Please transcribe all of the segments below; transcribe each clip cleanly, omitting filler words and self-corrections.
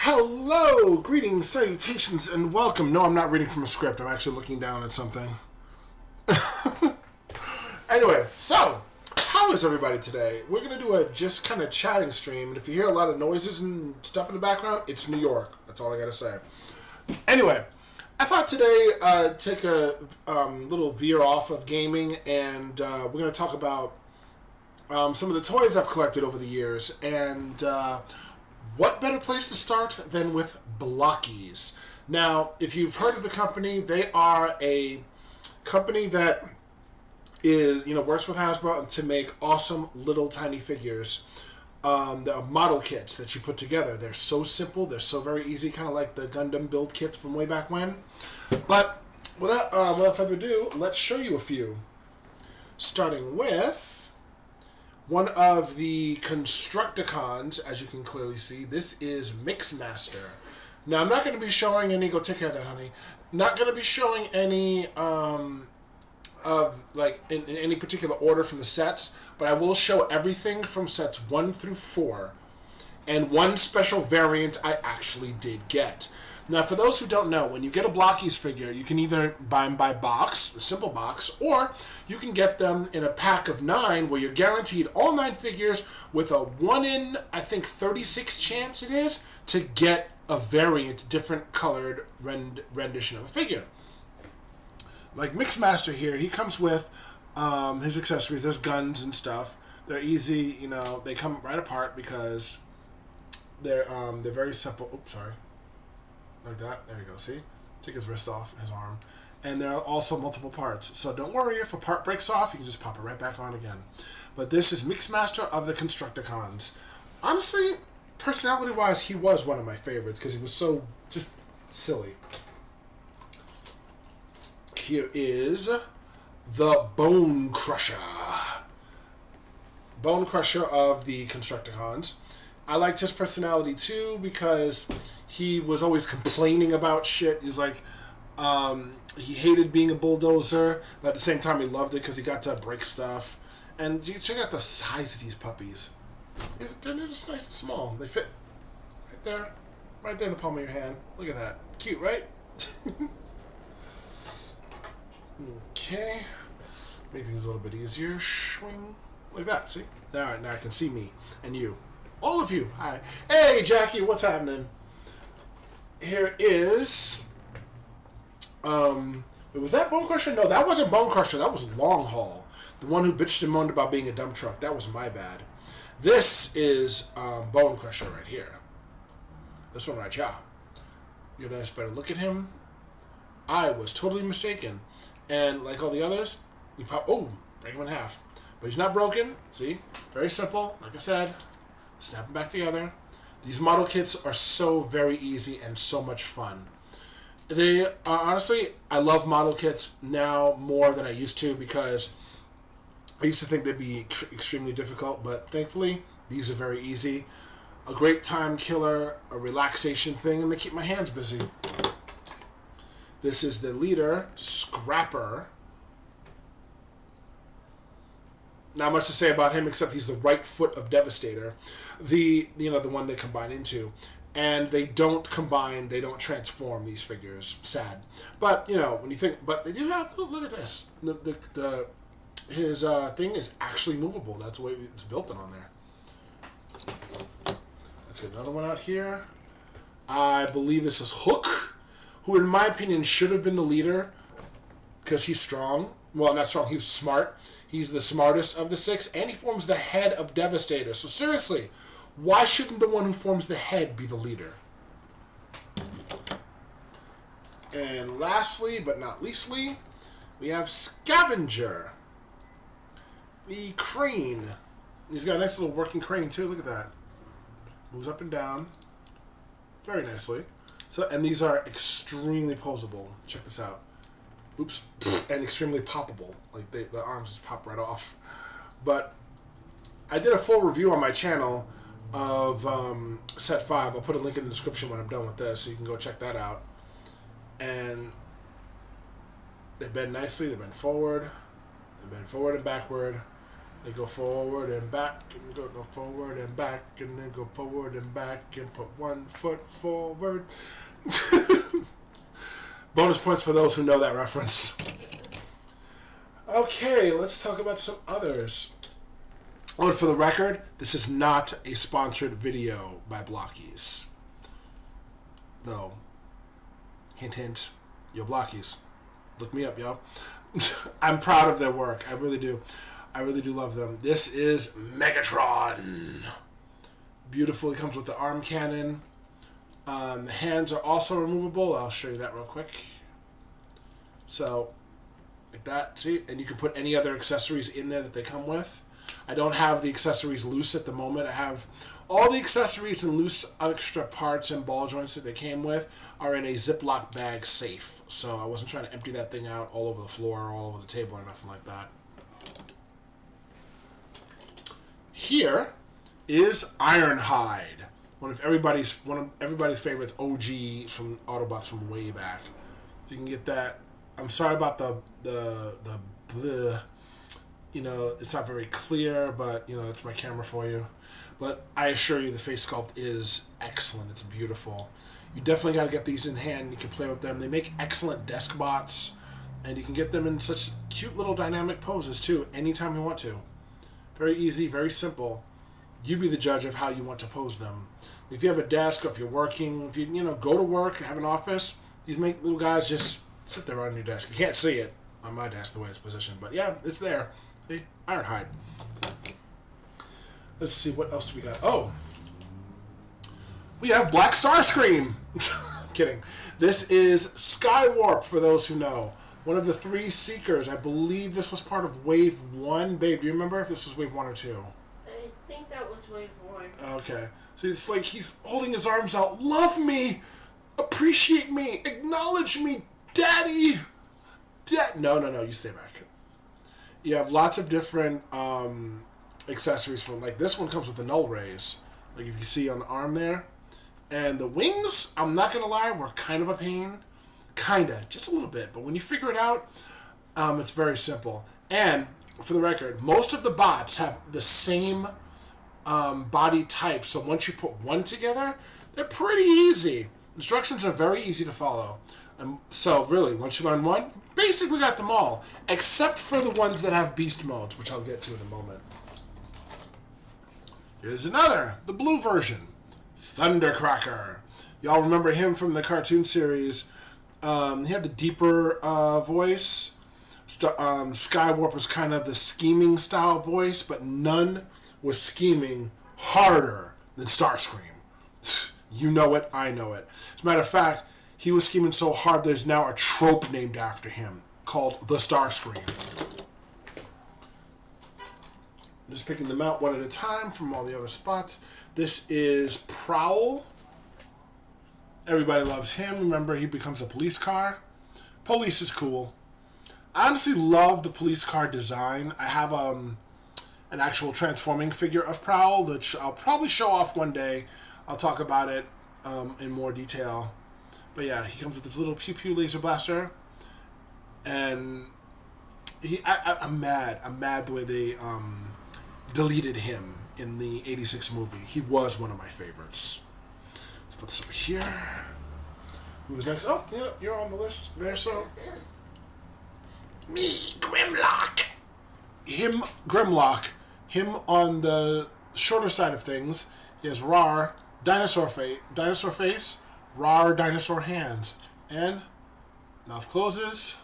Hello, greetings, salutations, and welcome. No, I'm not reading from a script. I'm actually looking down at something. Anyway, so, how is everybody today? We're going to do a just kind of chatting stream, and if you hear a lot of noises and stuff in the background, it's New York. That's all I got to say. Anyway, I thought today take a little veer off of gaming, and we're going to talk about some of the toys I've collected over the years, and what better place to start than with Blockies? Now, if you've heard of the company, they are a company that works with Hasbro to make awesome little tiny figures. The model kits that you put together. They're so simple. They're so very easy, kind of like the Gundam build kits from way back when. But without further ado, let's show you a few. Starting with one of the Constructicons, as you can clearly see. This is Mixmaster. Now, I'm not going to be showing any... Go take care of that, honey. Not going to be showing any in any particular order from the sets, but I will show everything from sets 1 through 4, and one special variant I actually did get. Now, for those who don't know, when you get a Blockies figure, you can either buy them by box, the simple box, or you can get them in a pack of 9 where you're guaranteed all 9 figures with a 1 in, I think, 36 chance it is, to get a variant, different colored rendition of a figure. Like Mixmaster here, he comes with his accessories. There's guns and stuff. They're easy, they come right apart because they're very simple. Oops, sorry. Like that. There you go. See? Take his wrist off, his arm. And there are also multiple parts. So don't worry, if a part breaks off, you can just pop it right back on again. But this is Mixmaster of the Constructicons. Honestly, personality-wise, he was one of my favorites because he was so just silly. Here is the Bone Crusher. Bone Crusher of the Constructicons. I liked his personality too because he was always complaining about shit. He's like, he hated being a bulldozer, but at the same time he loved it because he got to break stuff. And you check out the size of these puppies. They're just nice and small. They fit right there in the palm of your hand. Look at that. Cute, right? Okay. Make things a little bit easier. Swing. Like that, see? Alright, now I can see me and you. All of you. Hi. Hey, Jackie, what's happening? Here is... was that Bone Crusher? No, that wasn't Bone Crusher. That was Long Haul. The one who bitched and moaned about being a dump truck. That was my bad. This is Bone Crusher right here. This one right here. You guys better look at him. I was totally mistaken. And like all the others, you pop... Oh, break him in half. But he's not broken. See? Very simple. Like I said, snap them back together. These model kits are so very easy and so much fun. They honestly, I love model kits now more than I used to because I used to think they'd be extremely difficult, but thankfully, these are very easy. A great time killer, a relaxation thing, and they keep my hands busy. This is the leader, Scrapper. Not much to say about him except he's the right foot of Devastator. The one they combine into. And they don't combine, they don't transform these figures. Sad. But, when you think, but they do have, look at this. His thing is actually movable. That's the way it's built on there. Let's get another one out here. I believe this is Hook, who in my opinion should have been the leader because he's strong. Well, not strong, he's smart. He's the smartest of the 6, and he forms the head of Devastator. So seriously, why shouldn't the one who forms the head be the leader? And lastly, but not leastly, we have Scavenger. The crane. He's got a nice little working crane too, look at that. Moves up and down very nicely. So, and these are extremely posable. Check this out. Oops. And extremely poppable. Like, the arms just pop right off. But I did a full review on my channel of set 5. I'll put a link in the description when I'm done with this, so you can go check that out. And they bend nicely. They bend forward. They bend forward and backward. They go forward and back, and go forward and back, and then go forward and back, and put 1 foot forward. Bonus points for those who know that reference. Okay, let's talk about some others. Oh, and for the record, this is not a sponsored video by Blockies. Though, hint, hint, yo Blockies. Look me up, yo. I'm proud of their work. I really do. I really do love them. This is Megatron. Beautiful. It comes with the arm cannon. The hands are also removable. I'll show you that real quick. So, like that. See? And you can put any other accessories in there that they come with. I don't have the accessories loose at the moment. I have all the accessories and loose extra parts and ball joints that they came with are in a Ziploc bag safe. So I wasn't trying to empty that thing out all over the floor or all over the table or nothing like that. Here is Ironhide, one of everybody's favorites, OG from Autobots from way back. You can get that. I'm sorry about the it's not very clear, but it's my camera for you. But I assure you, the face sculpt is excellent. It's beautiful. You definitely got to get these in hand. You can play with them. They make excellent desk bots, and you can get them in such cute little dynamic poses too, anytime you want to. Very easy, very simple. You be the judge of how you want to pose them. If you have a desk, or if you're working, if you go to work, have an office, these make little guys just sit there on your desk. You can't see it on my desk the way it's positioned, but yeah, it's there. See? Ironhide. Let's see, what else do we got? Oh, we have Black Starscream. Kidding. This is Skywarp, for those who know. One of the 3 Seekers. I believe this was part of Wave 1. Babe, do you remember if this was Wave 1 or 2? I think that was Wave 1. Okay. See, it's like he's holding his arms out. Love me! Appreciate me! Acknowledge me! Daddy! No, you stay back. You have lots of different accessories from, like, this one comes with the null rays. Like, if you see on the arm there. And the wings, I'm not going to lie, were kind of a pain. Kinda, just a little bit. But when you figure it out, it's very simple. And, for the record, most of the bots have the same body type. So once you put one together, they're pretty easy. Instructions are very easy to follow. So really, once you learn one, basically got them all. Except for the ones that have beast modes, which I'll get to in a moment. Here's another, the blue version. Thundercracker. Y'all remember him from the cartoon series. He had the deeper voice. Skywarp was kind of the scheming style voice, but none was scheming harder than Starscream. You know it, I know it. As a matter of fact, he was scheming so hard there's now a trope named after him called the Starscream. I'm just picking them out one at a time from all the other spots. This is Prowl. Everybody loves him. Remember, he becomes a police car. Police is cool. I honestly love the police car design. I have an actual transforming figure of Prowl that I'll probably show off one day. I'll talk about it in more detail. But yeah, he comes with this little pew-pew laser blaster. And I'm mad. I'm mad the way they deleted him in the 86 movie. He was one of my favorites. Let's put this over here. Who's next? Oh, yeah, you're on the list there, so. Me, Grimlock. Grimlock. Him on the shorter side of things. He has Rar, dinosaur face, Rar, dinosaur hands. And mouth closes.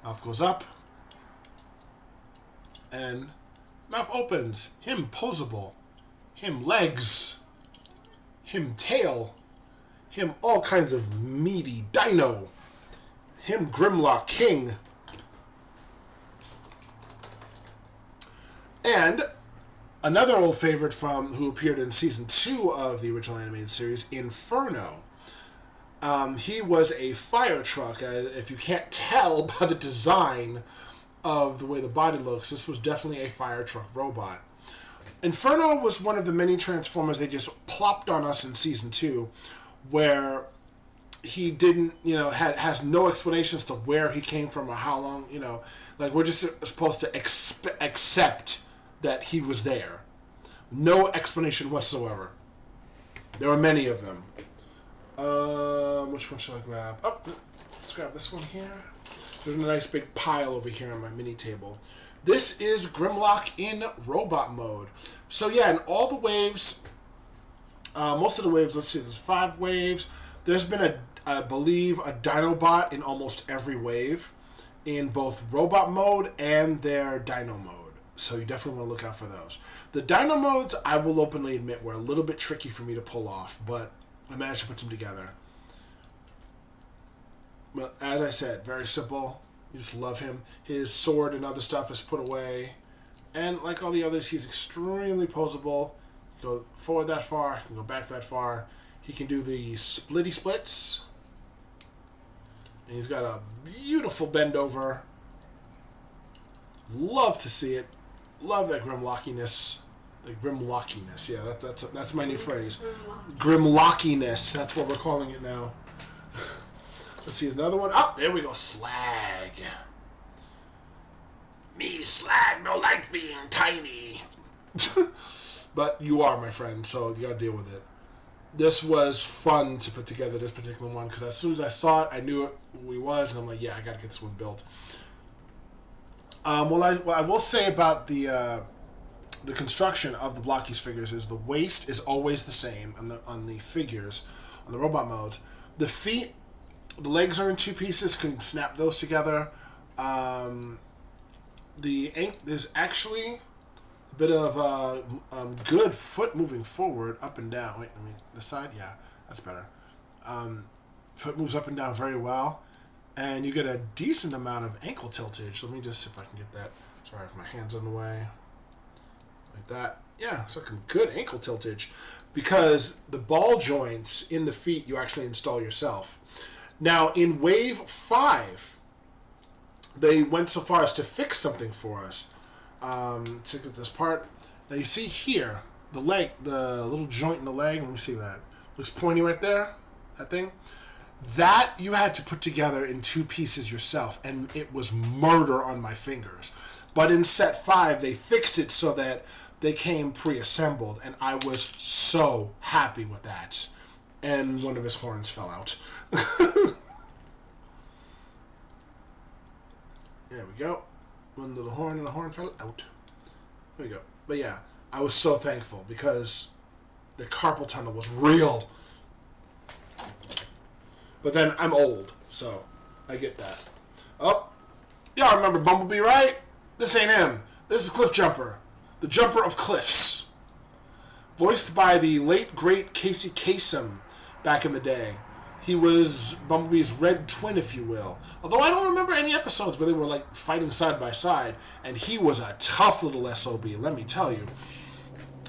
Mouth goes up. And mouth opens. Him posable. Him legs. Him tail. Him all kinds of meaty dino. Him Grimlock King. And another old favorite who appeared in season 2 of the original animated series, Inferno. He was a fire truck. If you can't tell by the design of the way the body looks, this was definitely a fire truck robot. Inferno was one of the many Transformers they just plopped on us in season 2, where he didn't, has no explanations to where he came from or how long, like we're just supposed to accept that he was there. No explanation whatsoever. There are many of them. Which one should I grab? Oh, let's grab this one here. There's a nice big pile over here on my mini table. This is Grimlock in robot mode. So yeah, in all the waves, most of the waves, let's see, there's 5 waves. There's been, I believe, a Dinobot in almost every wave in both robot mode and their Dino mode. So you definitely want to look out for those. The Dino modes, I will openly admit, were a little bit tricky for me to pull off, but I managed to put them together. But as I said, very simple. You just love him. His sword and other stuff is put away. And like all the others, he's extremely posable. Go forward that far, he can go back that far. He can do the splitty splits. And he's got a beautiful bend over. Love to see it. Love that Grimlockiness. The Grimlockiness, yeah, that's my new phrase. Grimlockiness, that's what we're calling it now. Let's see, another one. Oh, there we go, Slag. Me, Slag, no like being tiny. But you are, my friend, so you gotta deal with it. This was fun to put together, this particular one, because as soon as I saw it, I knew who he was, and I'm like, yeah, I gotta get this one built. What I will say about the construction of the Blockies figures is the waist is always the same on the figures, on the robot modes. The feet, the legs are in 2 pieces, can snap those together. There's actually a bit of good foot moving forward, up and down. Wait, this side? Yeah, that's better. Foot moves up and down very well. And you get a decent amount of ankle tiltage. Let me just see if I can get that. Sorry if my hand's in the way. Like that. Yeah, it's looking good ankle tiltage. Because the ball joints in the feet you actually install yourself. Now, in Wave 5, they went so far as to fix something for us. Check out this part. Now, you see here, the leg, the little joint in the leg. Let me see that. Looks pointy right there. That thing. That you had to put together in 2 pieces yourself, and it was murder on my fingers. But in set 5, they fixed it so that they came pre-assembled, and I was so happy with that. And one of his horns fell out. There we go. One little horn, and the horn fell out. There we go. But yeah, I was so thankful because the carpal tunnel was real. But then I'm old, so I get that. Oh, y'all remember Bumblebee, right? This ain't him. This is Cliff Jumper, the Jumper of Cliffs. Voiced by the late, great Casey Kasem back in the day. He was Bumblebee's red twin, if you will. Although I don't remember any episodes where they were like fighting side by side. And he was a tough little SOB, let me tell you.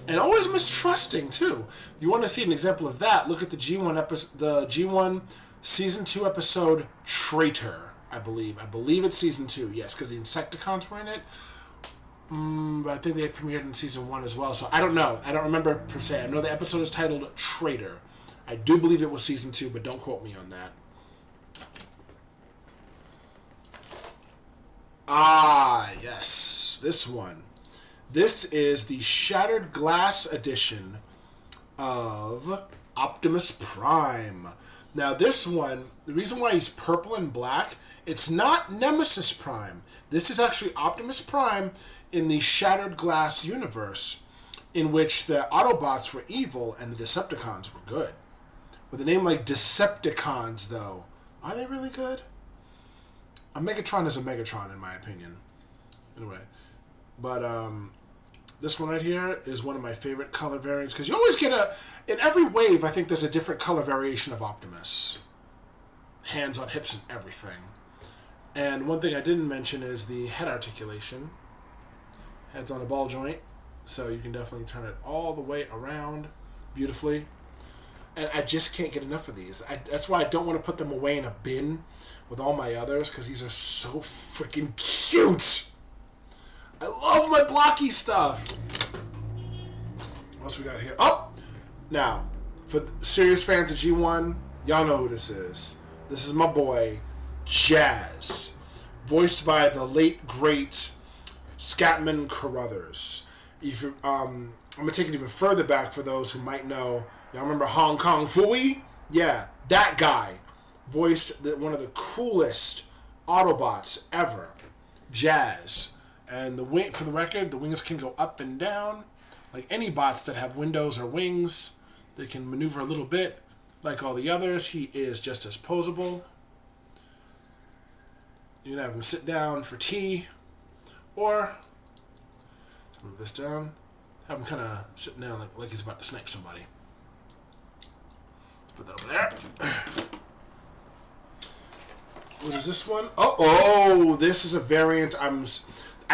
And always mistrusting, too. If you want to see an example of that, look at the G1 Season 2 episode Traitor, I believe. I believe it's Season 2, yes, because the Insecticons were in it. But I think they premiered in Season 1 as well, so I don't know. I don't remember per se. I know the episode is titled Traitor. I do believe it was Season 2, but don't quote me on that. Ah, yes. This one. This is the Shattered Glass edition of Optimus Prime. Now this one, the reason why he's purple and black, it's not Nemesis Prime. This is actually Optimus Prime in the Shattered Glass universe, in which the Autobots were evil and the Decepticons were good. With a name like Decepticons, though, are they really good? A Megatron is a Megatron, in my opinion. Anyway, but this one right here is one of my favorite color variants, because you always get in every wave, I think there's a different color variation of Optimus. Hands on hips and everything. And one thing I didn't mention is the head articulation. Head's on a ball joint, so you can definitely turn it all the way around beautifully. And I just can't get enough of these. That's why I don't want to put them away in a bin with all my others, because these are so freaking cute! I love my blocky stuff! What else we got here? Oh! Now, for serious fans of G1, Y'all know who this is. This is my boy, Jazz, voiced by the late, great Scatman Carruthers. If I'm going to take it even further back for those who might know. Y'all remember Hong Kong Phooey? Yeah, that guy voiced one of the coolest Autobots ever, Jazz. And for the record, the wings can go up and down. Like any bots that have windows or wings, they can maneuver a little bit. Like all the others, he is just as posable. You can have him sit down for tea, or move this down, have him kind of sitting down like he's about to snipe somebody. Put that over there. What is this one? Oh, this is a variant. I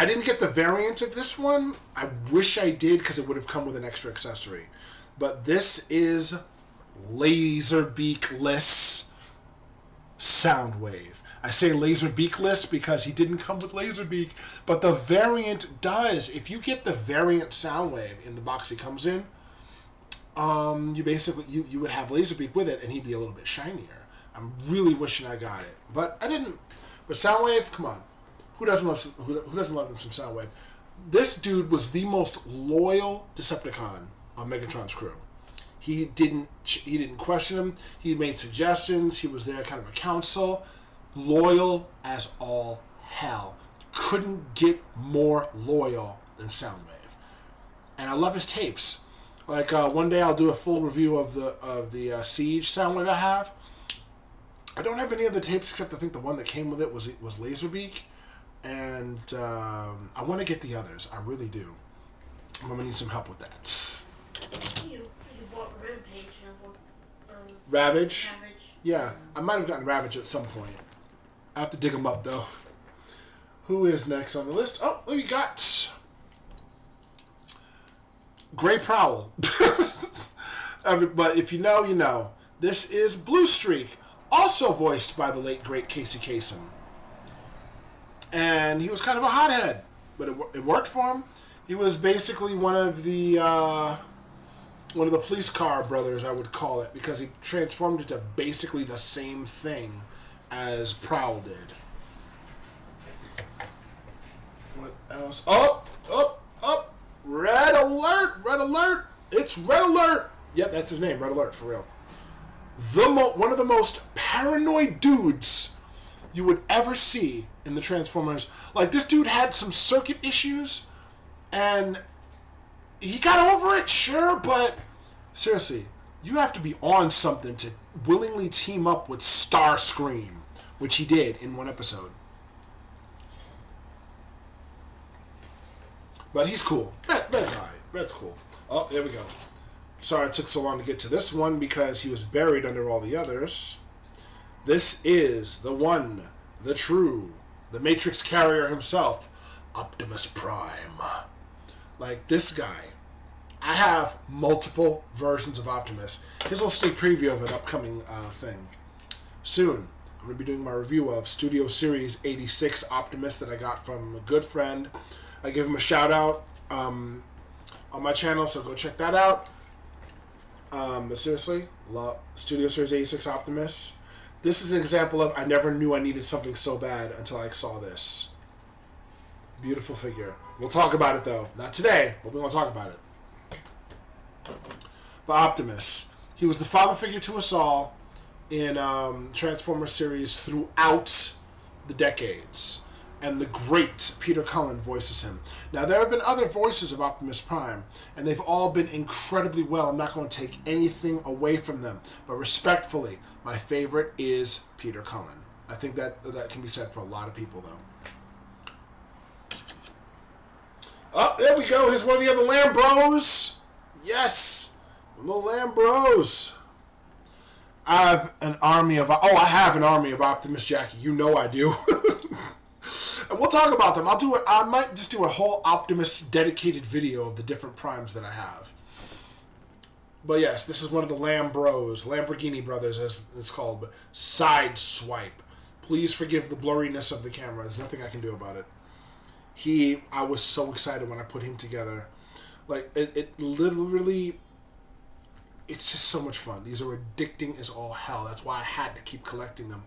didn't get the variant of this one. I wish I did because it would have come with an extra accessory. But this is Laserbeak-less Soundwave. I say Laserbeak-less because he didn't come with Laserbeak, but the variant does. If you get the variant Soundwave in the box he comes in, you would have Laserbeak with it, and he'd be a little bit shinier. I'm really wishing I got it, but I didn't. But Soundwave, come on, who doesn't love some Soundwave? This dude was the most loyal Decepticon on Megatron's crew. He didn't question him. He made suggestions. He was there, kind of a counsel. Loyal as all hell. Couldn't get more loyal than Soundwave. And I love his tapes. Like one day I'll do a full review of the Siege Soundwave I have. I don't have any of the tapes except I think the one that came with it was Laserbeak, and I want to get the others. I really do. I'm gonna need some help with that. You bought Rampage. Ravage? Ravage. Yeah, I might have gotten Ravage at some point. I have to dig them up though. Who is next on the list? Oh, we got Grey Prowl. But if you know, you know. This is Blue Streak, also voiced by the late great Casey Kasem. And he was kind of a hothead, but it worked for him. He was basically one of the police car brothers, I would call it, because he transformed into basically the same thing as Prowl did. What else? Up! Red Alert! It's Red Alert! Yep, that's his name, Red Alert, for real. One of the most paranoid dudes you would ever see in the Transformers. Like, this dude had some circuit issues, and he got over it, sure, but seriously, you have to be on something to willingly team up with Starscream, which he did in one episode. But he's cool. Red's alright. Red's cool. Oh, there we go. Sorry it took so long to get to this one because he was buried under all the others. This is the one, the true, the Matrix carrier himself, Optimus Prime. Like, this guy. I have multiple versions of Optimus. Here's a little sneak preview of an upcoming thing. Soon, I'm going to be doing my review of Studio Series 86 Optimus that I got from a good friend. I give him a shout out on my channel, so go check that out. But seriously, love Studio Series 86 Optimus. This is an example of I never knew I needed something so bad until I saw this. Beautiful figure. We'll talk about it though. Not today, but we're going to talk about it. But Optimus. He was the father figure to us all in Transformers series throughout the decades. And the great Peter Cullen voices him. Now, there have been other voices of Optimus Prime, and they've all been incredibly well. I'm not going to take anything away from them. But respectfully, my favorite is Peter Cullen. I think that can be said for a lot of people, though. Oh, there we go. Here's one of the other Lambros. Yes. The little Lambros. I have an army of Optimus, Jackie. You know I do. And we'll talk about them. I might just do a whole Optimus dedicated video of the different primes that I have. But yes, this is one of the Lambros, Lamborghini Brothers as it's called, but Sideswipe. Please forgive the blurriness of the camera. There's nothing I can do about it. I was so excited when I put him together. Like, it literally, it's just so much fun. These are addicting as all hell. That's why I had to keep collecting them.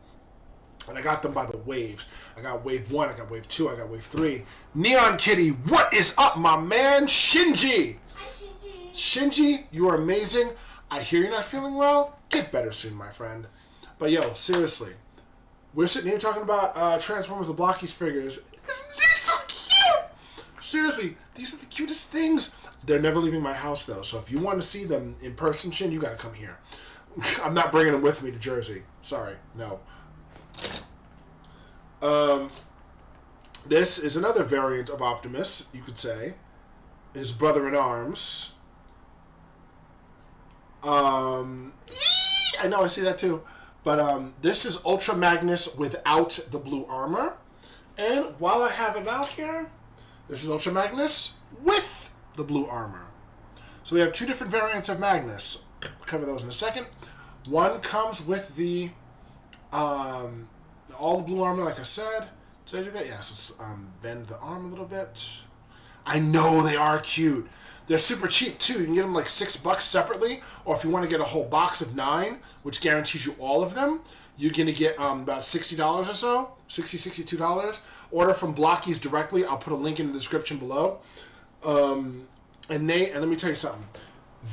And I got them by the waves. I got wave 1, I got wave 2, I got wave 3. Neon Kitty, what is up, my man? Shinji! Hi, Shinji. Shinji, you are amazing. I hear you're not feeling well. Get better soon, my friend. But yo, seriously. We're sitting here talking about Transformers the Blockies figures. Isn't these so cute? Seriously, these are the cutest things. They're never leaving my house, though. So if you want to see them in person, Shin, you got to come here. I'm not bringing them with me to Jersey. Sorry, no. This is another variant of Optimus, you could say. His brother-in-arms. I know, I see that too. But this is Ultra Magnus without the blue armor. And while I have it out here, this is Ultra Magnus with the blue armor. So we have two different variants of Magnus. I'll cover those in a second. One comes with the all the blue armor, like I said. Did I do that? Yes. Let's bend the arm a little bit. I know they are cute. They're super cheap too. You can get them like $6 separately, or if you want to get a whole box of 9, which guarantees you all of them, you're gonna get about $60 or so, $62. Order from Blockies directly. I'll put a link in the description below. And let me tell you something.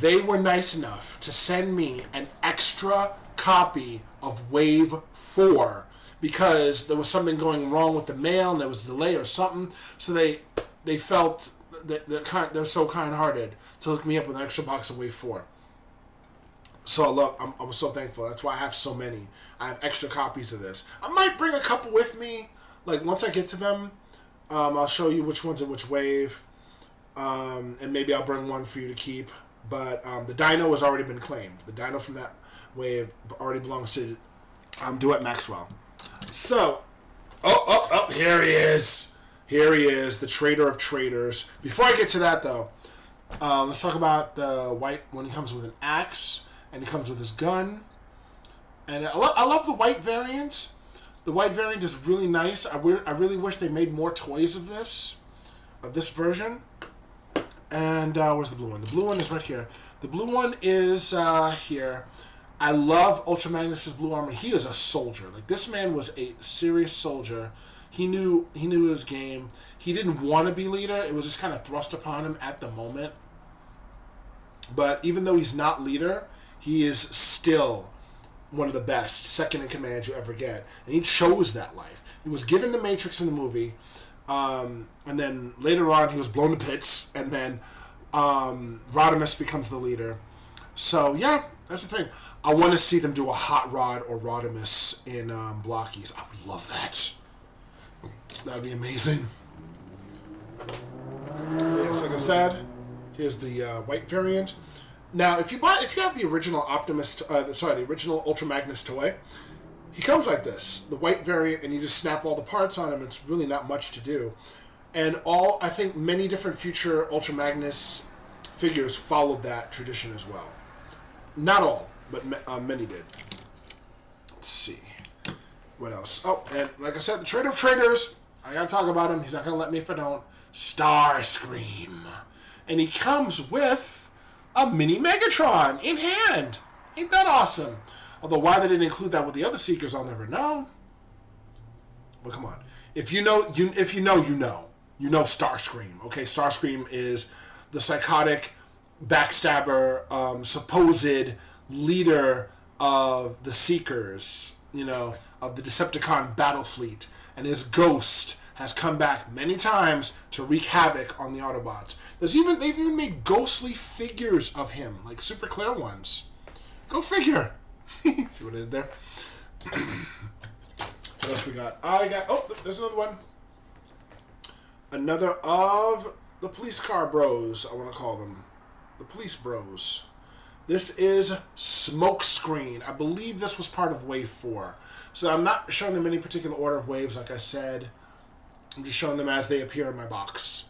They were nice enough to send me an extra copy of Wave 4 because there was something going wrong with the mail and there was a delay or something. So they felt that they're so kind-hearted to hook me up with an extra box of Wave 4. So I was so thankful. That's why I have so many. I have extra copies of this. I might bring a couple with me. Like once I get to them, I'll show you which one's in which wave. And maybe I'll bring one for you to keep. But the Dino has already been claimed. The Dino from that wave already belongs to Duet Maxwell. So, here he is. Here he is, the traitor of traitors. Before I get to that, though, let's talk about the white when he comes with an axe and he comes with his gun. And I love the white variant. The white variant is really nice. I really wish they made more toys of this version. And where's the blue one? The blue one is right here. The blue one is here. I love Ultra Magnus's blue armor. He is a soldier. Like this man was a serious soldier. He knew his game. He didn't want to be leader. It was just kind of thrust upon him at the moment. But even though he's not leader, he is still one of the best second in command you ever get. And he chose that life. He was given the Matrix in the movie. And then later on, he was blown to bits. And then Rodimus becomes the leader. So, yeah, that's the thing. I want to see them do a Hot Rod or Rodimus in Blockies. I would love that. That would be amazing. Yes, like I said, here's the white variant. Now, if you have the original the original Ultra Magnus toy, he comes like this, the white variant, and you just snap all the parts on him. It's really not much to do. And I think many different future Ultra Magnus figures followed that tradition as well. Not all, but many did. Let's see. What else? Oh, and like I said, the Traitor of Traitors. I gotta talk about him. He's not gonna let me if I don't. Starscream. And he comes with a mini Megatron in hand. Ain't that awesome? Although why they didn't include that with the other Seekers, I'll never know. Well, come on. If you know, you know. You know Starscream. Okay, Starscream is the psychotic backstabber, supposed leader of the Seekers, of the Decepticon battle fleet. And his ghost has come back many times to wreak havoc on the Autobots. They've even made ghostly figures of him, like super clear ones. Go figure. See what I did there? What else we got? There's another one. Another of the police car bros, I want to call them. The police bros. This is Smokescreen. I believe this was part of Wave 4. So I'm not showing them any particular order of waves, like I said. I'm just showing them as they appear in my box.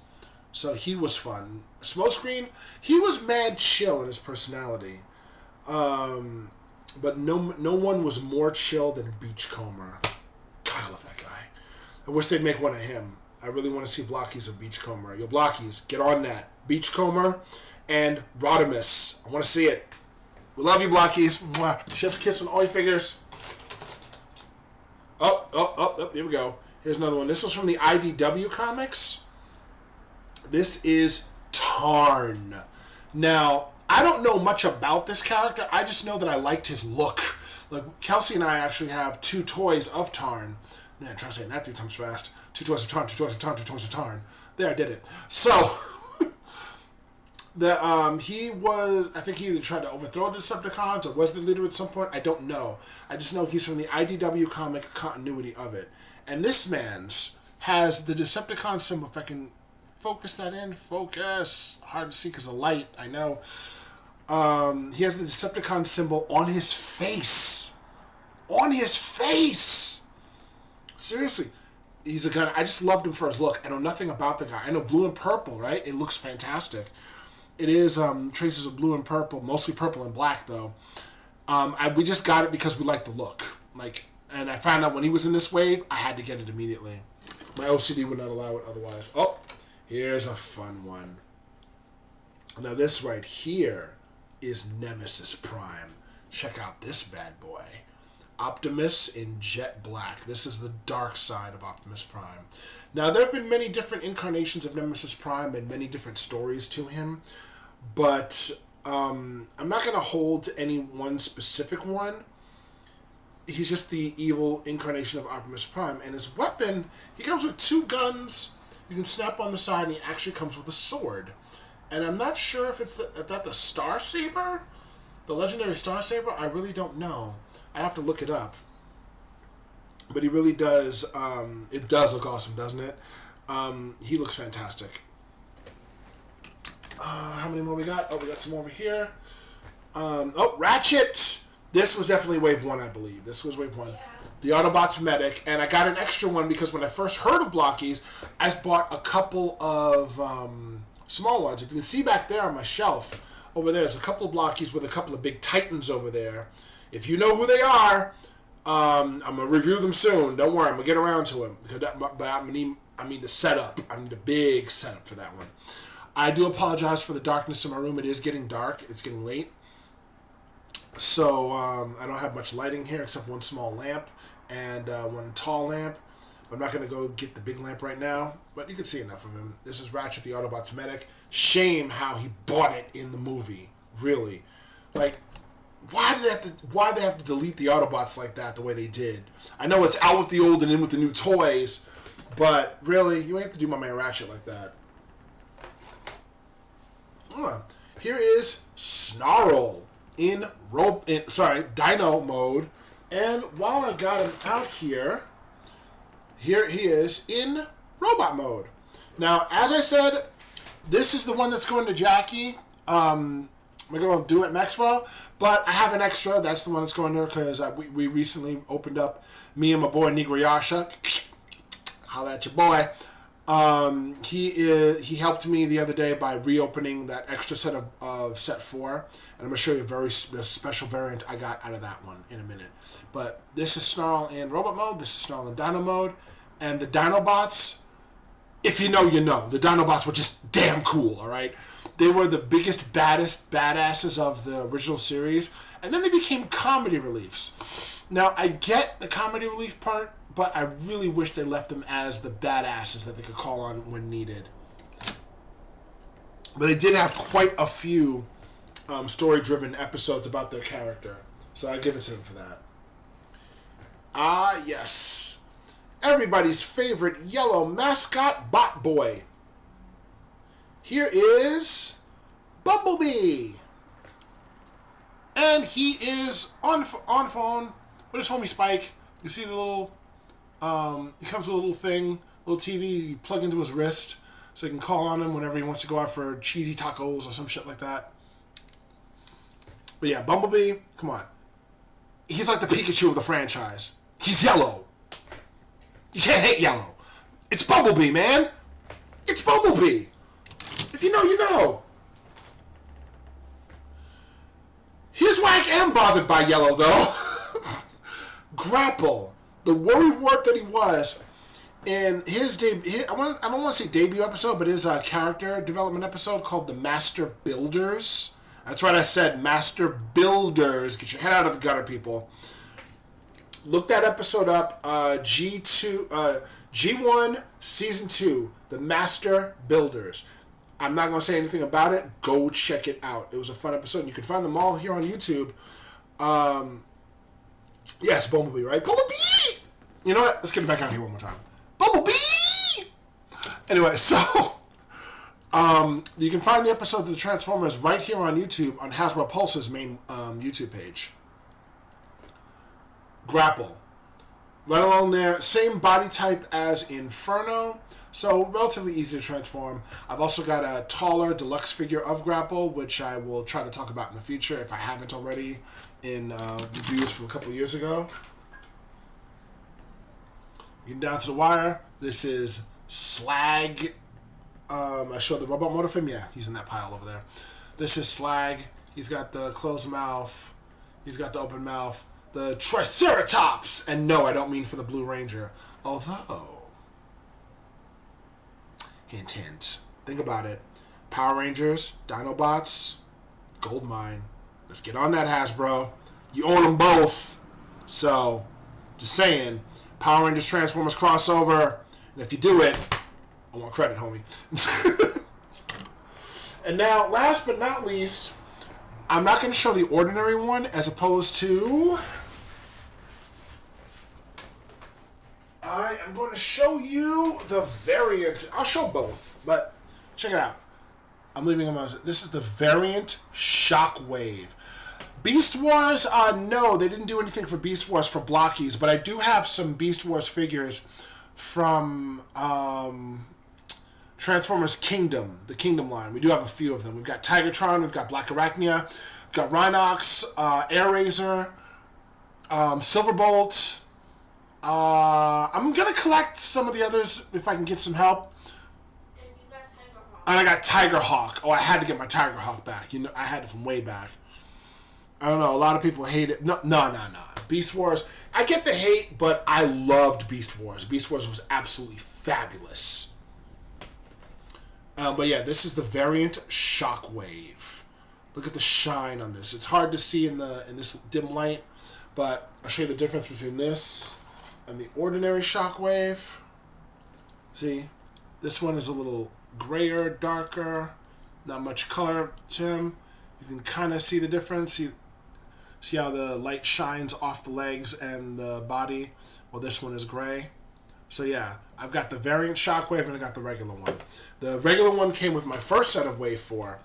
So he was fun. Smokescreen, he was mad chill in his personality. But no one was more chill than Beachcomber. God, I love that guy. I wish they'd make one of him. I really want to see Blockies of Beachcomber. Yo, Blockies, get on that. Beachcomber and Rodimus. I want to see it. We love you, Blockies. Mwah. Chef's kiss on all your figures. Oh, here we go. Here's another one. This was from the IDW comics. This is Tarn. Now, I don't know much about this character. I just know that I liked his look. Like, Kelsey and I actually have 2 toys of Tarn. Man, try saying that 3 times fast. 2 toys of Tarn, 2 toys of Tarn, 2 toys of Tarn. There, I did it. So, he was, I think he either tried to overthrow the Decepticons or was the leader at some point. I don't know. I just know he's from the IDW comic continuity of it. And this man's has the Decepticon symbol. If I can focus that in. Focus. Hard to see because of light. I know. He has the Decepticon symbol on his face. On his face! Seriously. He's a gun. I just loved him for his look. I know nothing about the guy. I know blue and purple, right? It looks fantastic. It is traces of blue and purple, mostly purple and black though. We just got it because we like the look. And I found out when he was in this wave, I had to get it immediately. My OCD would not allow it otherwise. Oh, here's a fun one. Now this right here is Nemesis Prime. Check out this bad boy. Optimus in jet black. This is the dark side of Optimus Prime. Now, there have been many different incarnations of Nemesis Prime and many different stories to him, but I'm not going to hold to any one specific one. He's just the evil incarnation of Optimus Prime, and his weapon, he comes with 2 guns. You can snap on the side, and he actually comes with a sword. And I'm not sure if it's the Star Saber, the legendary Star Saber. I really don't know. I have to look it up. But he really does, it does look awesome, doesn't it? He looks fantastic. How many more we got? Oh, we got some over here. Ratchet! This was definitely Wave 1, I believe. This was Wave 1. Yeah. The Autobots Medic. And I got an extra one because when I first heard of Blockies, I bought a couple of small ones. If you can see back there on my shelf, over there's a couple of Blockies with a couple of big Titans over there. If you know who they are, I'm going to review them soon. Don't worry, I'm going to get around to them. But I need the setup. I need a big setup for that one. I do apologize for the darkness in my room. It is getting dark. It's getting late. So I don't have much lighting here except one small lamp and one tall lamp. I'm not going to go get the big lamp right now, but you can see enough of him. This is Ratchet the Autobots Medic. Shame how he bought it in the movie. Really. Like, why they have to delete the Autobots like that the way they did? I know it's out with the old and in with the new toys, but really, you ain't have to do my man Ratchet like that. Here is Snarl in Dino mode, and while I got him out here he is in robot mode. Now, as I said, this is the one that's going to Jackie. We're going to do it in Expo, but I have an extra. That's the one that's going there because we recently opened up, me and my boy Nigriasha. Holla at your boy. He helped me the other day by reopening that extra set of set 4, and I'm going to show you a very special variant I got out of that one in a minute. But this is Snarl in robot mode, this is Snarl in Dino mode, and the Dinobots, if you know, you know. The Dinobots were just damn cool, alright? They were the biggest, baddest badasses of the original series, and then they became comedy reliefs. Now, I get the comedy relief part, but I really wish they left them as the badasses that they could call on when needed. But they did have quite a few story-driven episodes about their character, so I give it to them for that. Ah, yes. Everybody's favorite yellow mascot bot boy. Here is Bumblebee. And he is on phone with his homie Spike. You see the little... he comes with a little thing, little TV you plug into his wrist so you can call on him whenever he wants to go out for cheesy tacos or some shit like that. But yeah, Bumblebee, come on. He's like the Pikachu of the franchise. He's yellow. You can't hate yellow. It's Bumblebee, man. It's Bumblebee. If you know, you know. Here's why I am bothered by yellow, though. Grapple. The worrywart that he was in his I don't want to say debut episode, but his character development episode called The Master Builders. That's right, I said Master Builders. Get your head out of the gutter, people. Look that episode up. G1 Season 2, The Master Builders. I'm not going to say anything about it. Go check it out. It was a fun episode. You can find them all here on YouTube. Yes, Bumblebee, right? Bumblebee! You know what? Let's get it back out here one more time. Bumblebee! Anyway, so... you can find the episodes of the Transformers right here on YouTube on Hasbro Pulse's main YouTube page. Grapple. Right along there, same body type as Inferno, so relatively easy to transform. I've also got a taller deluxe figure of Grapple, which I will try to talk about in the future if I haven't already in reviews from a couple of years ago. Getting down to the wire, this is Slag. I showed the robot motor film. Yeah, he's in that pile over there. This is Slag. He's got the closed mouth. He's got the open mouth. The Triceratops. And no, I don't mean for the Blue Ranger. Although, hint, hint. Think about it. Power Rangers, Dinobots, Goldmine. Let's get on that, Hasbro. You own them both. So, just saying. Power Rangers Transformers crossover. And if you do it, I want credit, homie. And now, last but not least, I'm not going to show the ordinary one as opposed to... I am going to show you the variant. I'll show both, but check it out. I'm leaving them on. This is the variant Shockwave. Beast Wars, no, they didn't do anything for Beast Wars for blockies, but I do have some Beast Wars figures from... Transformers Kingdom, the Kingdom line. We do have a few of them. We've got Tigertron, we've got Black Arachnia, we've got Rhinox, Airazor, Silverbolt. I'm going to collect some of the others if I can get some help. And you got Tigerhawk. And I got Tigerhawk. Oh, I had to get my Tigerhawk back. You know, I had it from way back. I don't know, a lot of people hate it. No. Beast Wars, I get the hate, but I loved Beast Wars. Beast Wars was absolutely fabulous. But yeah, this is the variant Shockwave. Look at the shine on this. It's hard to see in this dim light, but I'll show you the difference between this and the ordinary Shockwave. See, this one is a little grayer, darker, not much color to him. You can kind of see the difference. See how the light shines off the legs and the body? Well, this one is gray. So yeah, I've got the variant Shockwave and I got the regular one. The regular one came with my first set of Wave 4,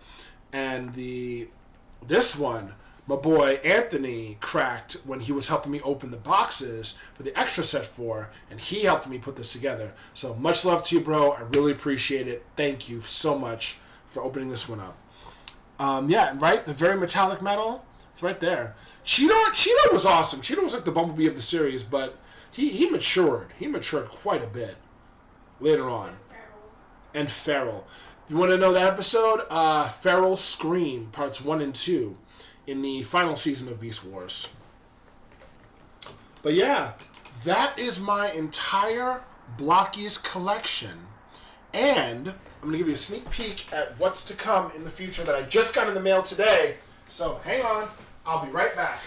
and this one, my boy Anthony cracked when he was helping me open the boxes for the extra set 4, and he helped me put this together. So much love to you, bro. I really appreciate it. Thank you so much for opening this one up. Yeah, right? The very metallic metal. It's right there. Cheeto was awesome. Cheeto was like the Bumblebee of the series, but he matured. He matured quite a bit later on. And Feral. You want to know that episode? Feral Scream, parts 1 and 2, in the final season of Beast Wars. But yeah, that is my entire Blockies collection. And I'm going to give you a sneak peek at what's to come in the future that I just got in the mail today. So hang on, I'll be right back.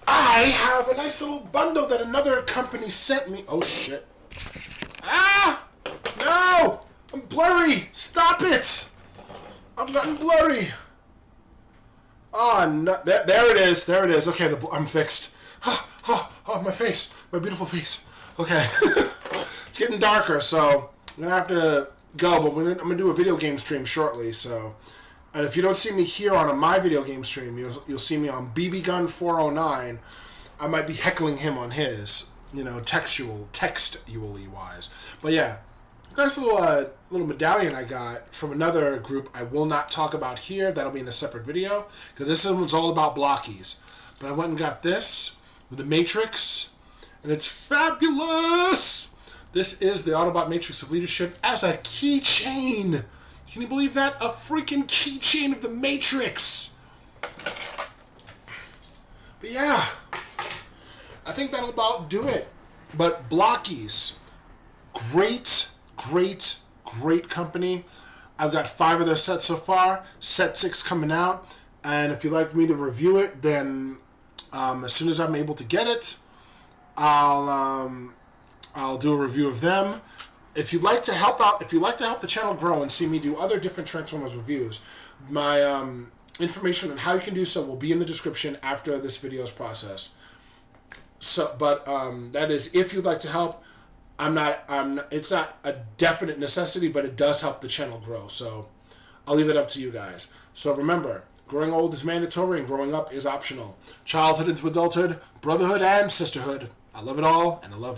I have a nice little bundle that another company sent me. Oh shit. Ah! No! I'm blurry! Stop it! I've gotten blurry. Oh, no. There it is. There it is. Okay, I'm fixed. Oh, my face. My beautiful face. Okay. It's getting darker, so I'm going to have to go, but I'm going to do a video game stream shortly, so... And if you don't see me here on my video game stream, you'll see me on BB Gun 409. I might be heckling him on his, textually wise. But yeah, nice little medallion I got from another group I will not talk about here. That'll be in a separate video, because this one's all about blockies. But I went and got this with the Matrix. and it's fabulous. This is the Autobot Matrix of Leadership as a keychain. Can you believe that? A freaking keychain of the Matrix. But yeah, I think that'll about do it. But Blockies, great company. I've got 5 of their sets so far. Set 6 coming out. And if you'd like me to review it, then as soon as I'm able to get it, I'll do a review of them. If you'd like to help out, if you'd like to help the channel grow and see me do other different Transformers reviews, my information on how you can do so will be in the description after this video is processed. So, but that is if you'd like to help. It's not a definite necessity, but it does help the channel grow. So I'll leave it up to you guys. So remember, growing old is mandatory and growing up is optional. Childhood into adulthood, brotherhood and sisterhood. I love it all, and I love